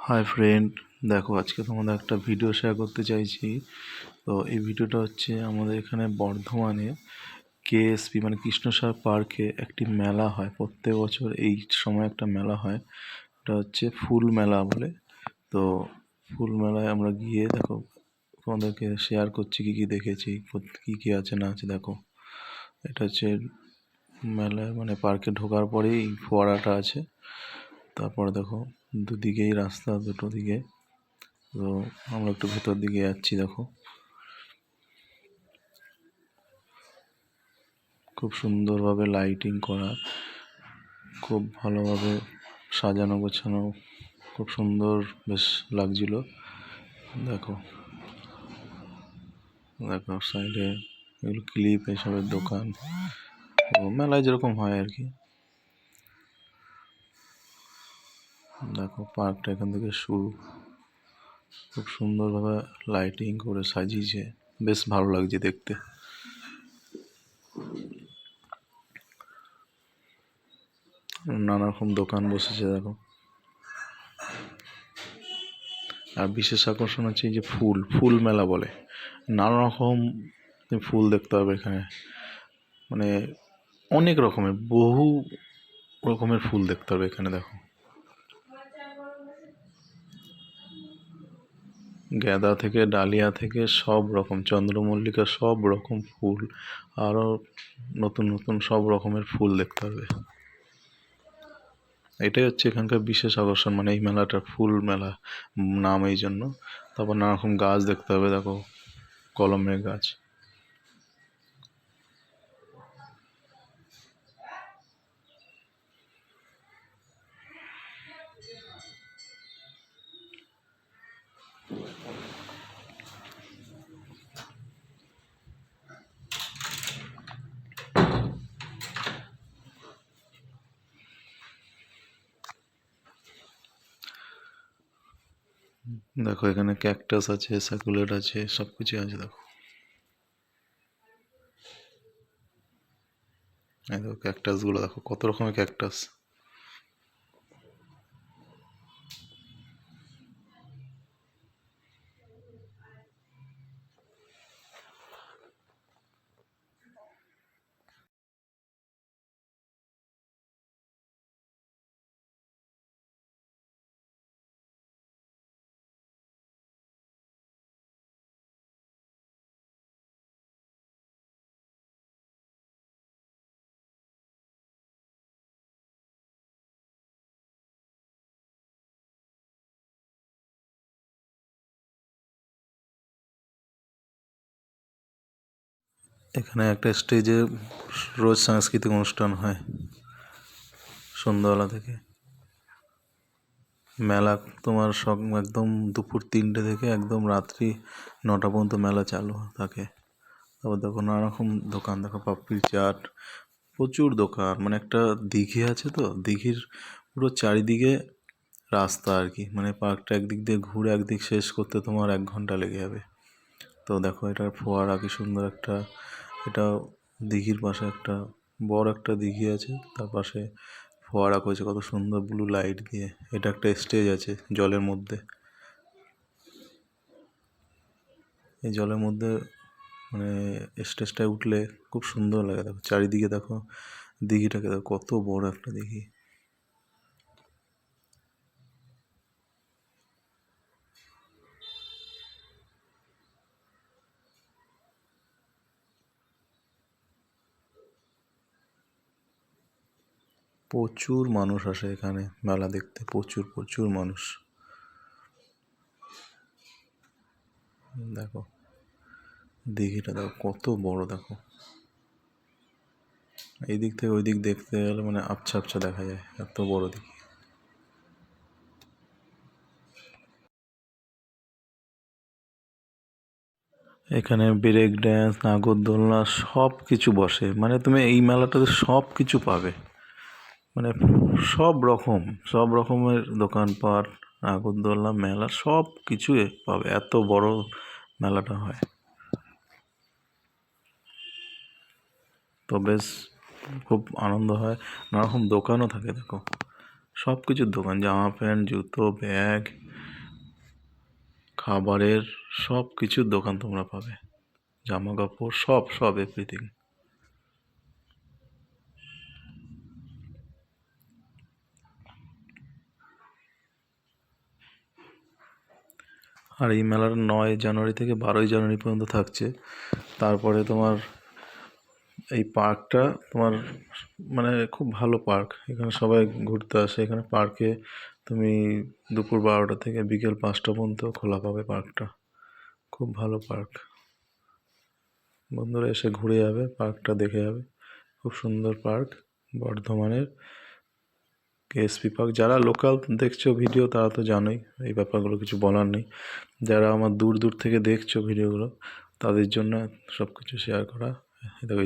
Hi friend, দেখো আজকে তোমাদের একটা ভিডিও শেয়ার করতে চাইছি। তো এই ভিডিওটা হচ্ছে আমাদের এখানে বর্ধমানে কেএসপি মানে কৃষ্ণসার পার্কে একটি মেলা হয় প্রত্যেক বছর। এই সময় একটা মেলা হয়, এটা হচ্ছে ফুল মেলা বলে। তো ফুল মেলায় আমরা গিয়ে দেখো তোমাদেরকে শেয়ার করছি কী কী দেখেছি, কী কী আছে না আছে। দেখো এটা হচ্ছে মেলায় মানে পার্কে ঢোকার পরেই ফোয়ারাটা আছে। তারপরে দেখো দুদিকেই রাস্তা, দুটো দিকে। তো আমরা একটু ভেতর দিকে যাচ্ছি। দেখো খুব সুন্দরভাবে লাইটিং করা, খুব ভালোভাবে সাজানো গোছানো, খুব সুন্দর, বেশ লাগছিল। দেখো দেখো সাইডে এগুলো ক্লিপ, এসবের দোকান। তো মেলায় যেরকম হয় আর কি। দেখো পার্কটা এখান থেকে শুরু, খুব সুন্দরভাবে লাইটিং করে সাজিয়েছে, বেশ ভালো লাগছে দেখতে। নানা রকম দোকান বসেছে দেখো। আর বিশেষ আকর্ষণ হচ্ছে এই যে ফুল ফুল মেলা বলে, নানা রকম ফুল দেখতে হবে এখানে। মানে অনেক রকমের, বহু রকমের ফুল দেখতে হবে এখানে। দেখো গাঁদা থেকে ডালিয়া থেকে সব রকম, চন্দ্রমল্লিকা, সব রকম ফুল, আরও নতুন নতুন সব রকমের ফুল দেখতে হবে। এটাই হচ্ছে এখানকার বিশেষ আকর্ষণ, মানে এই মেলাটা ফুল মেলা নাম এই জন্য। তারপর নানা রকম গাছ দেখতে হবে। দেখো কলমের গাছ। দেখো এখানে ক্যাকটাস আছে, সাকুলেট আছে, সব কিছু আছে। দেখো এই দেখো ক্যাকটাসগুলো, দেখো কত রকমের ক্যাকটাস। এখানে একটা স্টেজে রোজ সাংস্কৃতিক অনুষ্ঠান হয় সন্ধ্যাবেলা থেকে। মেলা তোমার সব একদম দুপুর 3টে থেকে একদম রাত্রি 9টা পর্যন্ত মেলা চালু থাকে। তারপর দেখো নানা রকম দোকান, দেখো পাপড়ি চাট, প্রচুর দোকান। মানে একটা দিঘি আছে, তো দিঘির পুরো চারিদিকে রাস্তা আর কি। মানে পার্কটা একদিক দিয়ে ঘুরে একদিক শেষ করতে তোমার 1 ঘন্টা লেগে যাবে। তো দেখো এটার ফোয়ারা কি সুন্দর একটা, এটা দিঘির পাশে একটা বড় একটা দিঘি আছে, তার পাশে ফোয়ারা করেছে কত সুন্দর ব্লু লাইট দিয়ে। এটা একটা স্টেজ আছে জলের মধ্যে, এই জলের মধ্যে মানে স্টেজটায় উঠলে খুব সুন্দর লাগে। দেখো চারিদিকে, দেখো দিঘিটাকে, দেখো কত বড় একটা দিঘি। প্রচুর মানুষ আসে এখানে মেলা দেখতে, প্রচুর প্রচুর মানুষ। দেখো দিঘিটা দেখো কত বড়। দেখো এই দিক থেকে ওই দিক দেখতে গেলে মানে আবছা আবছা দেখা যায়, এত বড় দিঘি। এখানে ব্রেক ড্যান্স, নাগরদোলনা সব কিছু বসে। মানে তুমি এই মেলাটাতে সব কিছু পাবে, মানে সব রকমের দোকানপাট, নাগরদোলনা, মেলা সব কিছু পাবে, এত বড় মেলাটা হয়। তো বেশ খুব আনন্দ হয়, নানা রকম দোকানও থাকে। দেখো সব কিছুর দোকান, জামা প্যান্ট, জুতো, ব্যাগ, খাবারের সব কিছুর দোকান তোমরা পাবে, জামা কাপড় সব সব এভরিথিং। আর এই মেলাটা 9 জানুয়ারি থেকে 12ই জানুয়ারি পর্যন্ত থাকছে। তারপরে তোমার এই পার্কটা তোমার মানে খুব ভালো পার্ক, এখানে সবাই ঘুরতে আসে। এখানে পার্কে তুমি দুপুর 12টা থেকে বিকেল 5টা পর্যন্ত খোলা পাবে পার্কটা। খুব ভালো পার্ক, বন্ধুরা এসে ঘুরে যাবে, পার্কটা দেখে যাবে। খুব সুন্দর পার্ক, বর্ধমানের কেএসপি পার্ক। যারা লোকাল দেখছো ভিডিও তারা তো জানোই, এই ব্যাপারগুলো কিছু বলার নেই। যারা আমার দূর দূর থেকে দেখছো ভিডিওগুলো, তাদের জন্য সব কিছু শেয়ার করা। দেখো